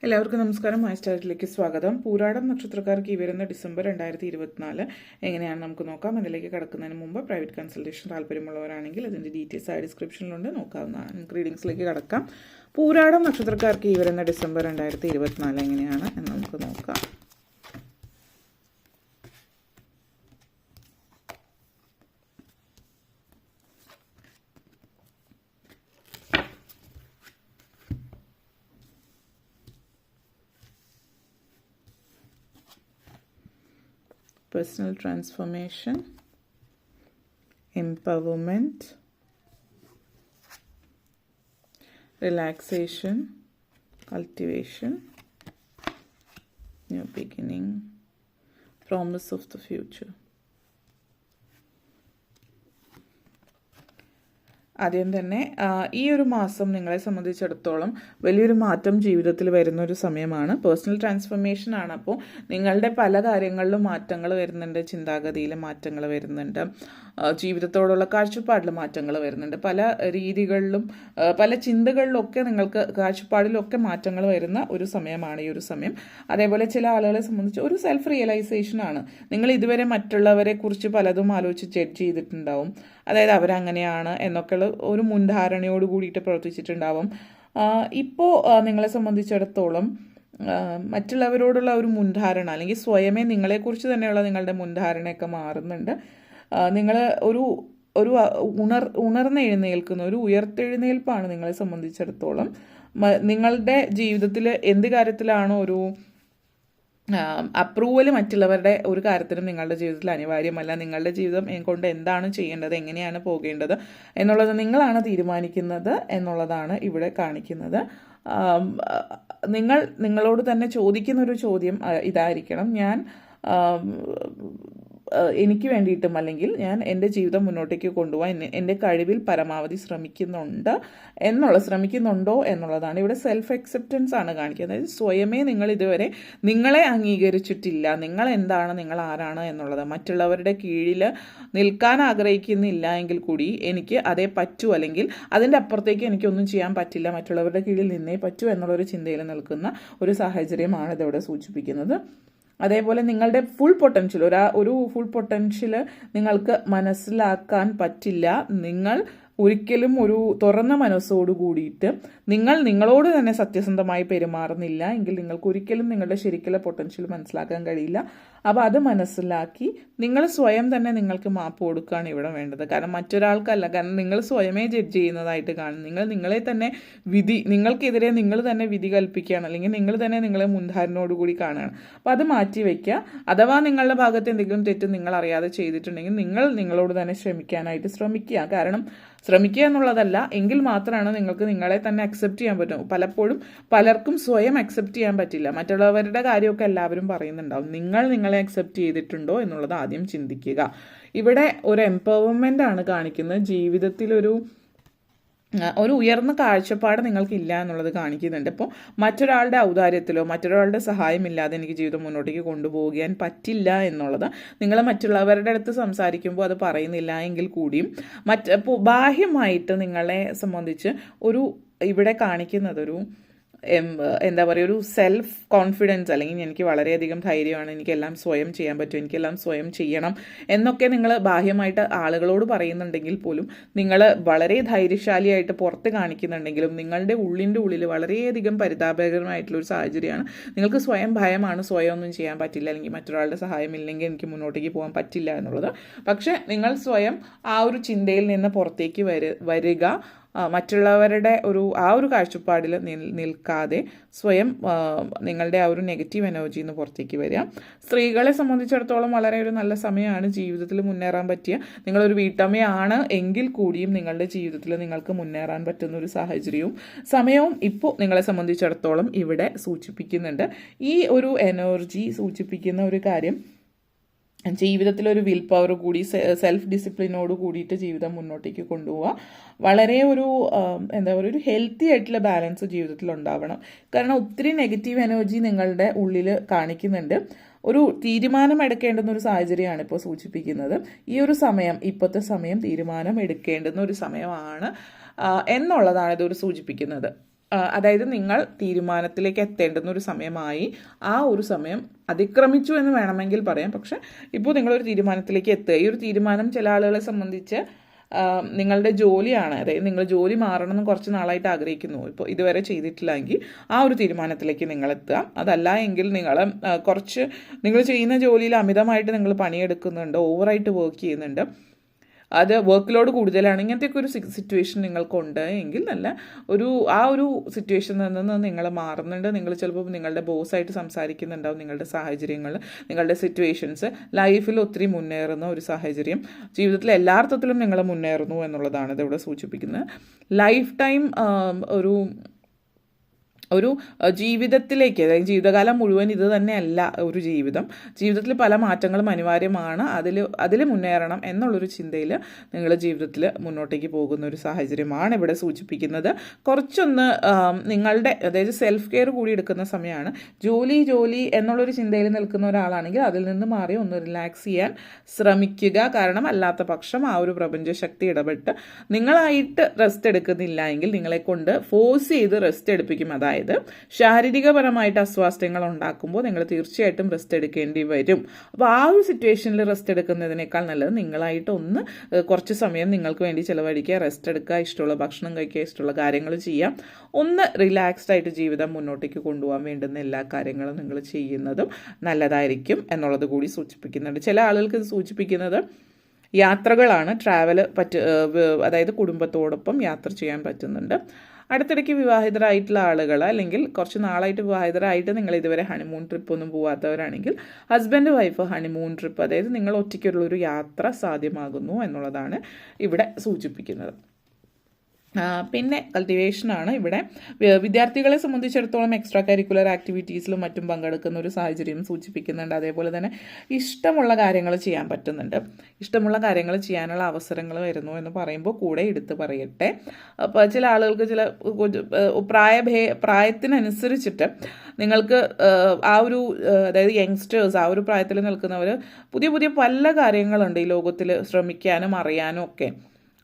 എല്ലാവർക്കും നമസ്കാരം. മൈ സ്റ്റാറിലേക്ക് സ്വാഗതം. പൂരാടം നക്ഷത്രക്കാർക്ക് ഈ വരുന്ന ഡിസംബർ 2024 എങ്ങനെയാണ് നമുക്ക് നോക്കാം. അതിലേക്ക് കടക്കുന്നതിന് മുമ്പ് പ്രൈവറ്റ് കൺസൾട്ടേഷൻ താല്പര്യമുള്ളവരാണെങ്കിൽ അതിൻ്റെ ഡീറ്റെയിൽസ് ആ ഡിസ്ക്രിപ്ഷനിലുണ്ട്, നോക്കാവുന്നതാണ്. നമുക്ക് റീഡിങ്സിലേക്ക് കടക്കാം. പൂരാടം നക്ഷത്രക്കാർക്ക് ഈ വരുന്ന ഡിസംബർ 2024 എങ്ങനെയാണ് എന്ന് നമുക്ക് നോക്കാം. Personal transformation, empowerment, relaxation, cultivation, new beginning, promise of the future. ആദ്യം തന്നെ ഈ ഒരു മാസം നിങ്ങളെ സംബന്ധിച്ചിടത്തോളം വലിയൊരു മാറ്റം ജീവിതത്തിൽ വരുന്ന ഒരു സമയമാണ്. പേഴ്സണൽ ട്രാൻസ്ഫോർമേഷൻ ആണ്. അപ്പോൾ നിങ്ങളുടെ പല കാര്യങ്ങളിലും മാറ്റങ്ങൾ വരുന്നുണ്ട്, ചിന്താഗതിയിൽ മാറ്റങ്ങൾ വരുന്നുണ്ട്, ജീവിതത്തോടുള്ള കാഴ്ചപ്പാടിൽ മാറ്റങ്ങൾ വരുന്നുണ്ട്, പല രീതികളിലും പല ചിന്തകളിലൊക്കെ നിങ്ങൾക്ക് കാഴ്ചപ്പാടിലൊക്കെ മാറ്റങ്ങൾ വരുന്ന ഒരു സമയമാണ് ഈ ഒരു സമയം. അതേപോലെ ചില ആളുകളെ സംബന്ധിച്ച് ഒരു സെൽഫ് റിയലൈസേഷനാണ്. നിങ്ങൾ ഇതുവരെ മറ്റുള്ളവരെ കുറിച്ച് പലതും ആലോചിച്ച് ജഡ്ജ് ചെയ്തിട്ടുണ്ടാവും. അതായത് അവരങ്ങനെയാണ് എന്നൊക്കെയുള്ള ഒരു മുൻധാരണയോട് കൂടിയിട്ട് പ്രവർത്തിച്ചിട്ടുണ്ടാവും. ഇപ്പോൾ നിങ്ങളെ സംബന്ധിച്ചിടത്തോളം മറ്റുള്ളവരോടുള്ള ഒരു മുൻധാരണ അല്ലെങ്കിൽ സ്വയമേ നിങ്ങളെക്കുറിച്ച് തന്നെയുള്ള നിങ്ങളുടെ മുൻധാരണയൊക്കെ മാറുന്നുണ്ട്. നിങ്ങൾ ഒരു ഉണർന്നെഴുന്നേൽക്കുന്ന ഒരു ഉയർത്തെഴുന്നേൽപ്പാണ് നിങ്ങളെ സംബന്ധിച്ചിടത്തോളം. നിങ്ങളുടെ ജീവിതത്തിൽ എന്ത് കാര്യത്തിലാണോ ഒരു അപ്രൂവൽ മറ്റുള്ളവരുടെ ഒരു കാര്യത്തിനും നിങ്ങളുടെ ജീവിതത്തിൽ അനിവാര്യമല്ല. നിങ്ങളുടെ ജീവിതം കൊണ്ട് എന്താണ് ചെയ്യേണ്ടത്, എങ്ങനെയാണ് പോകേണ്ടത് എന്നുള്ളത് നിങ്ങളാണ് തീരുമാനിക്കുന്നത് എന്നുള്ളതാണ് ഇവിടെ കാണിക്കുന്നത്. നിങ്ങളോട് തന്നെ ചോദിക്കുന്ന ഒരു ചോദ്യം ഇതായിരിക്കണം: എനിക്ക് വേണ്ടിയിട്ടും അല്ലെങ്കിൽ ഞാൻ എൻ്റെ ജീവിതം മുന്നോട്ടേക്ക് കൊണ്ടുപോകാൻ എൻ്റെ കഴിവിൽ പരമാവധി ശ്രമിക്കുന്നുണ്ടോ എന്നുള്ളതാണ്. ഇവിടെ സെൽഫ് അക്സെപ്റ്റൻസ് ആണ് കാണിക്കുന്നത്. അതായത് സ്വയമേ നിങ്ങൾ ഇതുവരെ നിങ്ങളെ അംഗീകരിച്ചിട്ടില്ല. നിങ്ങൾ എന്താണ്, നിങ്ങൾ ആരാണ് എന്നുള്ളത്. മറ്റുള്ളവരുടെ കീഴിൽ നിൽക്കാൻ ആഗ്രഹിക്കുന്നില്ല എങ്കിൽ കൂടി എനിക്ക് അതേ പറ്റൂ, അല്ലെങ്കിൽ അതിൻ്റെ അപ്പുറത്തേക്ക് എനിക്കൊന്നും ചെയ്യാൻ പറ്റില്ല, മറ്റുള്ളവരുടെ കീഴിൽ നിന്നേ പറ്റൂ എന്നുള്ളൊരു ചിന്തയിൽ നിൽക്കുന്ന ഒരു സാഹചര്യമാണ് ഇതിവിടെ സൂചിപ്പിക്കുന്നത്. അതേപോലെ നിങ്ങളുടെ ഫുൾ പൊട്ടൻഷ്യൽ ഒരു ഫുൾ പൊട്ടൻഷ്യൽ നിങ്ങൾക്ക് മനസ്സിലാക്കാൻ പറ്റില്ല. നിങ്ങൾ ഒരിക്കലും ഒരു തുറന്ന മനസ്സോട് കൂടിയിട്ട് നിങ്ങളോട് തന്നെ സത്യസന്ധമായി പെരുമാറുന്നില്ല എങ്കിൽ നിങ്ങൾക്ക് ഒരിക്കലും നിങ്ങളുടെ ശരിക്കുള്ള പൊട്ടൻഷ്യൽ മനസ്സിലാക്കാൻ കഴിയില്ല. അപ്പോൾ അത് മനസ്സിലാക്കി നിങ്ങൾ സ്വയം തന്നെ നിങ്ങൾക്ക് മാപ്പ് കൊടുക്കുകയാണ് ഇവിടെ വേണ്ടത്. കാരണം മറ്റൊരാൾക്കല്ല, കാരണം നിങ്ങൾ സ്വയമേ ജഡ്ജ് ചെയ്യുന്നതായിട്ട് കാണും. നിങ്ങളെ തന്നെ നിങ്ങൾക്കെതിരെ നിങ്ങൾ തന്നെ വിധി കൽപ്പിക്കുകയാണ്, അല്ലെങ്കിൽ നിങ്ങൾ തന്നെ നിങ്ങളെ മുൻധാരണയോടുകൂടി കാണുകയാണ്. അപ്പോൾ അത് മാറ്റി വയ്ക്കുക. അഥവാ നിങ്ങളുടെ ഭാഗത്ത് എന്തെങ്കിലും തെറ്റ് നിങ്ങൾ അറിയാതെ ചെയ്തിട്ടുണ്ടെങ്കിൽ നിങ്ങളോട് തന്നെ ക്ഷമിക്കാനായിട്ട് ശ്രമിക്കുക. കാരണം ശ്രമിക്കുക എന്നുള്ളതല്ല എങ്കിൽ മാത്രമാണ് നിങ്ങൾക്ക് നിങ്ങളെ തന്നെ അക്സെപ്റ്റ് ചെയ്യാൻ പറ്റും. പലപ്പോഴും പലർക്കും സ്വയം അക്സെപ്റ്റ് ചെയ്യാൻ പറ്റില്ല. മറ്റുള്ളവരുടെ കാര്യമൊക്കെ എല്ലാവരും പറയുന്നുണ്ടാവും. നിങ്ങളെ അക്സെപ്റ്റ് ചെയ്തിട്ടുണ്ടോ എന്നുള്ളത് ആദ്യം ചിന്തിക്കുക. ഇവിടെ ഒരു എംപവർമെൻ്റ് ആണ് കാണിക്കുന്നത്. ജീവിതത്തിൽ ഒരു ഉയർന്ന കാഴ്ചപ്പാട് നിങ്ങൾക്കില്ല എന്നുള്ളത് കാണിക്കുന്നുണ്ട്. ഇപ്പോൾ മറ്റൊരാളുടെ ഔദാര്യത്തിലോ മറ്റൊരാളുടെ സഹായമില്ലാതെ എനിക്ക് ജീവിതം മുന്നോട്ടേക്ക് കൊണ്ടുപോകാൻ പറ്റില്ല എന്നുള്ളത് നിങ്ങൾ മറ്റുള്ളവരുടെ അടുത്ത് സംസാരിക്കുമ്പോൾ അത് പറയുന്നില്ല എങ്കിൽ കൂടിയും ബാഹ്യമായിട്ട് നിങ്ങളെ സംബന്ധിച്ച് ഇവിടെ കാണിക്കുന്നത് ഒരു സെൽഫ് കോൺഫിഡൻസ്, അല്ലെങ്കിൽ എനിക്ക് വളരെയധികം ധൈര്യമാണ്, എനിക്കെല്ലാം സ്വയം ചെയ്യാൻ പറ്റും, എനിക്കെല്ലാം സ്വയം ചെയ്യണം എന്നൊക്കെ നിങ്ങൾ ബാഹ്യമായിട്ട് ആളുകളോട് പറയുന്നുണ്ടെങ്കിൽ പോലും നിങ്ങൾ വളരെ ധൈര്യശാലിയായിട്ട് പുറത്ത് കാണിക്കുന്നുണ്ടെങ്കിലും നിങ്ങളുടെ ഉള്ളിൻ്റെ ഉള്ളിൽ വളരെയധികം പരിതാപകരമായിട്ടുള്ളൊരു സാഹചര്യമാണ്. നിങ്ങൾക്ക് സ്വയം ഭയമാണ്, സ്വയം ഒന്നും ചെയ്യാൻ പറ്റില്ല, അല്ലെങ്കിൽ മറ്റൊരാളുടെ സഹായമില്ലെങ്കിൽ എനിക്ക് മുന്നോട്ടേക്ക് പോകാൻ പറ്റില്ല എന്നുള്ളത്. പക്ഷേ നിങ്ങൾ സ്വയം ആ ഒരു ചിന്തയിൽ നിന്ന് പുറത്തേക്ക് വരിക. മറ്റുള്ളവരുടെ ഒരു കാഴ്ചപ്പാടിൽ നിൽക്കാതെ സ്വയം നിങ്ങളുടെ ആ ഒരു നെഗറ്റീവ് എനർജിയിൽ നിന്ന് പുറത്തേക്ക് വരിക. സ്ത്രീകളെ സംബന്ധിച്ചിടത്തോളം വളരെ ഒരു നല്ല സമയമാണ് ജീവിതത്തിൽ മുന്നേറാൻ പറ്റിയ. നിങ്ങളൊരു വീട്ടമ്മയാണ് എങ്കിൽ കൂടിയും നിങ്ങളുടെ ജീവിതത്തിൽ നിങ്ങൾക്ക് മുന്നേറാൻ പറ്റുന്ന ഒരു സാഹചര്യവും സമയവും ഇപ്പോൾ നിങ്ങളെ സംബന്ധിച്ചിടത്തോളം ഇവിടെ സൂചിപ്പിക്കുന്നുണ്ട്. ഈ ഒരു എനർജി സൂചിപ്പിക്കുന്ന ഒരു കാര്യം ജീവിതത്തിലൊരു വിൽ പവർ കൂടി സെൽഫ് ഡിസിപ്ലിനോട് കൂടിയിട്ട് ജീവിതം മുന്നോട്ടേക്ക് കൊണ്ടുപോവുക. വളരെ ഒരു ഹെൽത്തി ആയിട്ടുള്ള ബാലൻസ് ജീവിതത്തിൽ ഉണ്ടാവണം. കാരണം ഒത്തിരി നെഗറ്റീവ് എനർജി നിങ്ങളുടെ ഉള്ളിൽ കാണിക്കുന്നുണ്ട്. ഒരു തീരുമാനം എടുക്കേണ്ടുന്ന ഒരു സാഹചര്യമാണ് ഇപ്പോൾ സൂചിപ്പിക്കുന്നത്. ഈ ഒരു സമയം, ഇപ്പോഴത്തെ സമയം തീരുമാനം എടുക്കേണ്ടുന്ന ഒരു സമയമാണ് എന്നുള്ളതാണ് ഇതൊരു സൂചിപ്പിക്കുന്നത്. അതായത് നിങ്ങൾ തീരുമാനത്തിലേക്ക് എത്തേണ്ടുന്ന ഒരു സമയമായി, ആ ഒരു സമയം അതിക്രമിച്ചു എന്ന് വേണമെങ്കിൽ പറയാം. പക്ഷെ ഇപ്പോൾ നിങ്ങളൊരു തീരുമാനത്തിലേക്ക് എത്തുക. ഈ ഒരു തീരുമാനം ചില ആളുകളെ സംബന്ധിച്ച് നിങ്ങളുടെ ജോലിയാണ്. അതായത് നിങ്ങൾ ജോലി മാറണമെന്ന് കുറച്ച് നാളായിട്ട് ആഗ്രഹിക്കുന്നു, ഇപ്പോൾ ഇതുവരെ ചെയ്തിട്ടില്ലെങ്കിൽ ആ ഒരു തീരുമാനത്തിലേക്ക് നിങ്ങൾ എത്തുക. അതല്ല എങ്കിൽ നിങ്ങൾ ചെയ്യുന്ന ജോലിയിൽ അമിതമായിട്ട് നിങ്ങൾ പണിയെടുക്കുന്നുണ്ട്, ഓവറായിട്ട് വർക്ക് ചെയ്യുന്നുണ്ട്, അത് വർക്ക് ലോഡ് കൂടുതലാണ്, ഇങ്ങനത്തെയൊക്കെ ഒരു സിറ്റുവേഷൻ നിങ്ങൾക്കുണ്ട് എങ്കിൽ ആ ഒരു സിറ്റുവേഷനിൽ നിന്ന് നിങ്ങൾ മാറുന്നുണ്ട്. നിങ്ങൾ ചിലപ്പോൾ നിങ്ങളുടെ ബോസായിട്ട് സംസാരിക്കുന്നുണ്ടാവും, നിങ്ങളുടെ സാഹചര്യങ്ങൾ, നിങ്ങളുടെ സിറ്റുവേഷൻസ്, ലൈഫിൽ ഒത്തിരി മുന്നേറുന്ന ഒരു സാഹചര്യം, ജീവിതത്തിൽ എല്ലാ അർത്ഥത്തിലും നിങ്ങൾ മുന്നേറുന്നു എന്നുള്ളതാണ് ഇതിവിടെ സൂചിപ്പിക്കുന്നത്. ലൈഫ് ടൈം ഒരു ജീവിതത്തിലേക്ക്, അതായത് ജീവിതകാലം മുഴുവൻ ഇത് തന്നെയല്ല ഒരു ജീവിതത്തിൽ പല മാറ്റങ്ങളും അനിവാര്യമാണ്, അതിൽ മുന്നേറണം എന്നുള്ളൊരു ചിന്തയിൽ നിങ്ങൾ ജീവിതത്തിൽ മുന്നോട്ടേക്ക് പോകുന്ന ഒരു സാഹചര്യമാണ് ഇവിടെ സൂചിപ്പിക്കുന്നത്. കുറച്ചൊന്ന് നിങ്ങളുടെ, അതായത് സെൽഫ് കെയർ കൂടി എടുക്കുന്ന സമയമാണ്. ജോലി എന്നുള്ളൊരു ചിന്തയിൽ നിൽക്കുന്ന ഒരാളാണെങ്കിൽ അതിൽ നിന്ന് മാറി ഒന്ന് റിലാക്സ് ചെയ്യാൻ ശ്രമിക്കുക. കാരണം അല്ലാത്ത പക്ഷം ആ ഒരു പ്രപഞ്ചശക്തി ഇടപെട്ട് നിങ്ങളായിട്ട് റെസ്റ്റ് എടുക്കുന്നില്ല എങ്കിൽ നിങ്ങളെ കൊണ്ട് ഫോഴ്സ് ചെയ്ത് റെസ്റ്റ് എടുപ്പിക്കും. അതായത് ശാരീരികപരമായിട്ട് അസ്വാസ്ഥ്യങ്ങൾ ഉണ്ടാക്കുമ്പോൾ നിങ്ങൾ തീർച്ചയായിട്ടും റെസ്റ്റ് എടുക്കേണ്ടി വരും. അപ്പോൾ ആ ഒരു സിറ്റുവേഷനിൽ റെസ്റ്റ് എടുക്കുന്നതിനേക്കാൾ നല്ലത് നിങ്ങളായിട്ട് ഒന്ന് കുറച്ച് സമയം നിങ്ങൾക്ക് വേണ്ടി ചിലവഴിക്കുക, റെസ്റ്റ് എടുക്കുക, ഇഷ്ടമുള്ള ഭക്ഷണം കഴിക്കുക, ഇഷ്ടമുള്ള കാര്യങ്ങൾ ചെയ്യാം, ഒന്ന് റിലാക്സ്ഡ് ആയിട്ട് ജീവിതം മുന്നോട്ടേക്ക് കൊണ്ടുപോകാൻ വേണ്ടുന്ന എല്ലാ കാര്യങ്ങളും നിങ്ങൾ ചെയ്യുന്നതും നല്ലതായിരിക്കും എന്നുള്ളത് കൂടി സൂചിപ്പിക്കുന്നുണ്ട്. ചില ആളുകൾക്ക് ഇത് സൂചിപ്പിക്കുന്നത് യാത്രകളാണ്. അതായത് കുടുംബത്തോടൊപ്പം യാത്ര ചെയ്യാൻ പറ്റുന്നുണ്ട്. അടുത്തിടയ്ക്ക് വിവാഹിതരായിട്ടുള്ള ആളുകൾ, അല്ലെങ്കിൽ കുറച്ച് നാളായിട്ട് വിവാഹിതരായിട്ട് നിങ്ങൾ ഇതുവരെ ഹണിമൂൺ ട്രിപ്പ് ഒന്നും പോകാത്തവരാണെങ്കിൽ ഹസ്ബൻഡ് വൈഫ് ഹണിമൂൺ ട്രിപ്പ്, അതായത് നിങ്ങൾ ഒറ്റയ്ക്കുള്ളൊരു യാത്ര സാധ്യമാകുന്നു എന്നുള്ളതാണ് ഇവിടെ സൂചിപ്പിക്കുന്നത്. പിന്നെ കൾട്ടിവേഷനാണ് ഇവിടെ. വിദ്യാർത്ഥികളെ സംബന്ധിച്ചിടത്തോളം എക്സ്ട്രാ കരിക്കുലർ ആക്ടിവിറ്റീസിലും മറ്റും പങ്കെടുക്കുന്ന ഒരു സാഹചര്യം സൂചിപ്പിക്കുന്നുണ്ട്. അതേപോലെ തന്നെ ഇഷ്ടമുള്ള കാര്യങ്ങൾ ചെയ്യാൻ പറ്റുന്നുണ്ട്. ഇഷ്ടമുള്ള കാര്യങ്ങൾ ചെയ്യാനുള്ള അവസരങ്ങൾ വരുന്നു എന്ന് പറയുമ്പോൾ കൂടെ എടുത്ത് പറയട്ടെ. അപ്പോൾ ചില ആളുകൾക്ക് പ്രായത്തിനനുസരിച്ചിട്ട് നിങ്ങൾക്ക് ആ ഒരു, അതായത് യങ്സ്റ്റേഴ്സ്, ആ ഒരു പ്രായത്തിൽ നിൽക്കുന്നവർ പുതിയ പല കാര്യങ്ങളുണ്ട് ഈ ലോകത്തിൽ ശ്രമിക്കാനും അറിയാനും ഒക്കെ.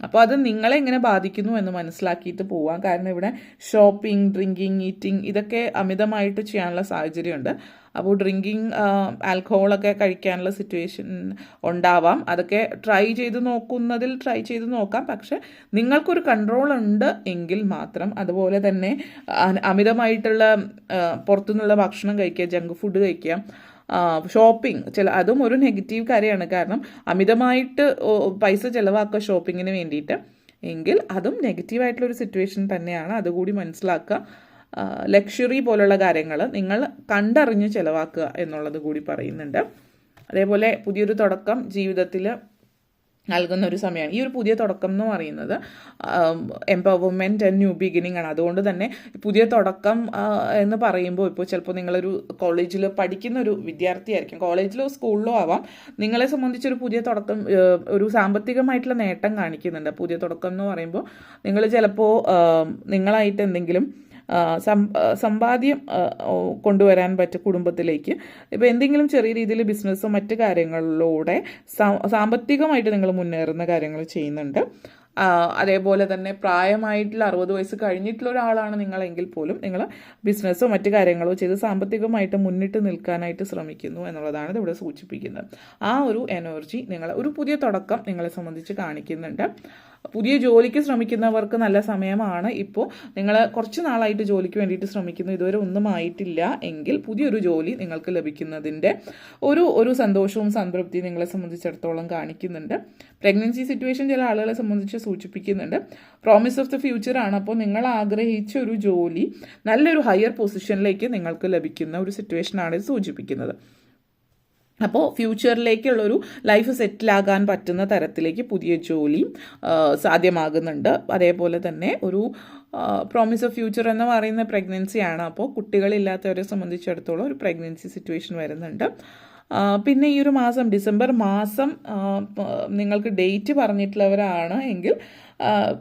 അപ്പോൾ അത് നിങ്ങളെ എങ്ങനെ ബാധിക്കുന്നു എന്ന് മനസ്സിലാക്കിയിട്ട് പോവാം. കാരണം ഇവിടെ ഷോപ്പിംഗ്, ഡ്രിങ്കിങ്, ഈറ്റിംഗ് ഇതൊക്കെ അമിതമായിട്ട് ചെയ്യാനുള്ള സാഹചര്യമുണ്ട്. അപ്പോൾ ഡ്രിങ്കിങ്, ആൽക്കഹോളൊക്കെ കഴിക്കാനുള്ള സിറ്റുവേഷൻ ഉണ്ടാവാം. അതൊക്കെ ട്രൈ ചെയ്ത് നോക്കാം. പക്ഷെ നിങ്ങൾക്കൊരു കൺട്രോൾ ഉണ്ട് എങ്കിൽ മാത്രം. അതുപോലെ തന്നെ അമിതമായിട്ടുള്ള പുറത്തുനിന്നുള്ള ഭക്ഷണം കഴിക്കുക, ജങ്ക് ഫുഡ് കഴിക്കുക, ഷോപ്പിംഗ് അതും ഒരു നെഗറ്റീവ് കാര്യമാണ്. കാരണം അമിതമായിട്ട് പൈസ ചിലവാക്കുക ഷോപ്പിങ്ങിന് വേണ്ടിയിട്ട് എങ്കിൽ അതും നെഗറ്റീവായിട്ടുള്ളൊരു സിറ്റുവേഷൻ തന്നെയാണ്. അതുകൂടി മനസ്സിലാക്കുക. ലക്ഷറി പോലുള്ള കാര്യങ്ങൾ നിങ്ങൾ കണ്ടറിഞ്ഞ് ചിലവാക്കുക എന്നുള്ളത് കൂടി പറയുന്നുണ്ട്. അതേപോലെ പുതിയൊരു തുടക്കം ജീവിതത്തിൽ നൽകുന്ന ഒരു സമയമാണ്. ഈ ഒരു പുതിയ തുടക്കം എന്ന് പറയുന്നത് എംപവർമെൻറ്റ് ആൻഡ് ന്യൂ ബിഗിനിങ് ആണ്. അതുകൊണ്ട് തന്നെ പുതിയ തുടക്കം എന്ന് പറയുമ്പോൾ ഇപ്പോൾ ചിലപ്പോൾ നിങ്ങളൊരു കോളേജിൽ പഠിക്കുന്ന ഒരു വിദ്യാർത്ഥിയായിരിക്കും, കോളേജിലോ സ്കൂളിലോ ആവാം. നിങ്ങളെ സംബന്ധിച്ചൊരു പുതിയ തുടക്കം, ഒരു സാമ്പത്തികമായിട്ടുള്ള നേട്ടം കാണിക്കുന്നുണ്ട്. പുതിയ തുടക്കം എന്ന് പറയുമ്പോൾ നിങ്ങൾ ചിലപ്പോൾ നിങ്ങളായിട്ട് എന്തെങ്കിലും സമ്പാദ്യം കൊണ്ടുവരാൻ പറ്റും കുടുംബത്തിലേക്ക്. ഇപ്പോൾ എന്തെങ്കിലും ചെറിയ രീതിയിൽ ബിസിനസ്സോ മറ്റ് കാര്യങ്ങളിലൂടെ സാമ്പത്തികമായിട്ട് നിങ്ങൾ മുന്നേറുന്ന കാര്യങ്ങൾ ചെയ്യുന്നുണ്ട്. അതേപോലെ തന്നെ പ്രായമായിട്ടുള്ള 60 വയസ്സ് കഴിഞ്ഞിട്ടുള്ള ഒരാളാണ് നിങ്ങളെങ്കിൽ പോലും നിങ്ങൾ ബിസിനസ്സോ മറ്റു കാര്യങ്ങളോ ചെയ്ത് സാമ്പത്തികമായിട്ട് മുന്നിട്ട് നിൽക്കാനായിട്ട് ശ്രമിക്കുന്നു എന്നുള്ളതാണ് ഇവിടെ സൂചിപ്പിക്കുന്നത്. ആ ഒരു എനർജി ഒരു പുതിയ തുടക്കം നിങ്ങളെ സംബന്ധിച്ച് കാണിക്കുന്നുണ്ട്. പുതിയ ജോലിക്ക് ശ്രമിക്കുന്നവർക്ക് നല്ല സമയമാണ്. ഇപ്പോൾ നിങ്ങൾ കുറച്ച് നാളായിട്ട് ജോലിക്ക് വേണ്ടിയിട്ട് ശ്രമിക്കുന്നു, ഇതുവരെ ഒന്നും ആയിട്ടില്ല എങ്കിൽ പുതിയൊരു ജോലി നിങ്ങൾക്ക് ലഭിക്കുന്നതിൻ്റെ ഒരു സന്തോഷവും സംതൃപ്തിയും നിങ്ങളെ സംബന്ധിച്ചിടത്തോളം കാണിക്കുന്നുണ്ട്. പ്രഗ്നൻസി സിറ്റുവേഷൻ ചില ആളുകളെ സംബന്ധിച്ച് സൂചിപ്പിക്കുന്നുണ്ട്. പ്രോമിസ് ഓഫ് ദ ഫ്യൂച്ചർ ആണ്. അപ്പോൾ നിങ്ങൾ ആഗ്രഹിച്ച ഒരു ജോലി നല്ലൊരു ഹയർ പൊസിഷനിലേക്ക് നിങ്ങൾക്ക് ലഭിക്കുന്ന ഒരു സിറ്റുവേഷനാണ് ഇത് സൂചിപ്പിക്കുന്നത്. അപ്പോൾ ഫ്യൂച്ചറിലേക്കുള്ളൊരു ലൈഫ് സെറ്റിലാകാൻ പറ്റുന്ന തരത്തിലേക്ക് പുതിയ ജോലി സാധ്യമാകുന്നുണ്ട്. അതേപോലെ തന്നെ ഒരു പ്രോമിസ് ഓഫ് ഫ്യൂച്ചർ എന്ന് പറയുന്ന പ്രഗ്നൻസിയാണ്. അപ്പോൾ കുട്ടികളില്ലാത്തവരെ സംബന്ധിച്ചിടത്തോളം ഒരു പ്രഗ്നൻസി സിറ്റുവേഷൻ വരുന്നുണ്ട്. പിന്നെ ഈ ഒരു മാസം, ഡിസംബർ മാസം നിങ്ങൾക്ക് ഡേറ്റ് പറഞ്ഞിട്ടുള്ളവരാണ് എങ്കിൽ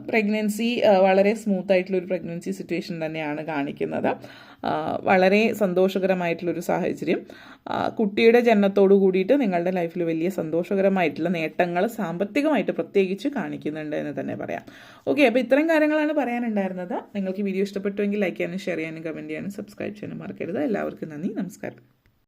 പ്രഗ്നൻസി വളരെ സ്മൂത്ത് ആയിട്ടുള്ളൊരു പ്രഗ്നൻസി സിറ്റുവേഷൻ തന്നെയാണ് കാണിക്കുന്നത്. വളരെ സന്തോഷകരമായിട്ടുള്ളൊരു സാഹചര്യം. കുട്ടിയുടെ ജനനത്തോടു കൂടിയിട്ട് നിങ്ങളുടെ ലൈഫിൽ വലിയ സന്തോഷകരമായിട്ടുള്ള നേട്ടങ്ങൾ സാമ്പത്തികമായിട്ട് പ്രത്യേകിച്ച് കാണിക്കുന്നുണ്ട് എന്ന് തന്നെ പറയാം. ഓക്കെ, അപ്പോൾ ഇത്തരം കാര്യങ്ങളാണ് പറയാനുണ്ടായിരുന്നത്. നിങ്ങൾക്ക് വീഡിയോ ഇഷ്ടപ്പെട്ടുവെങ്കിൽ ലൈക്ക് ചെയ്യാനും ഷെയർ ചെയ്യാനും കമൻറ്റ് ചെയ്യാനും സബ്സ്ക്രൈബ് ചെയ്യാനും മറക്കരുത്. എല്ലാവർക്കും നന്ദി, നമസ്കാരം.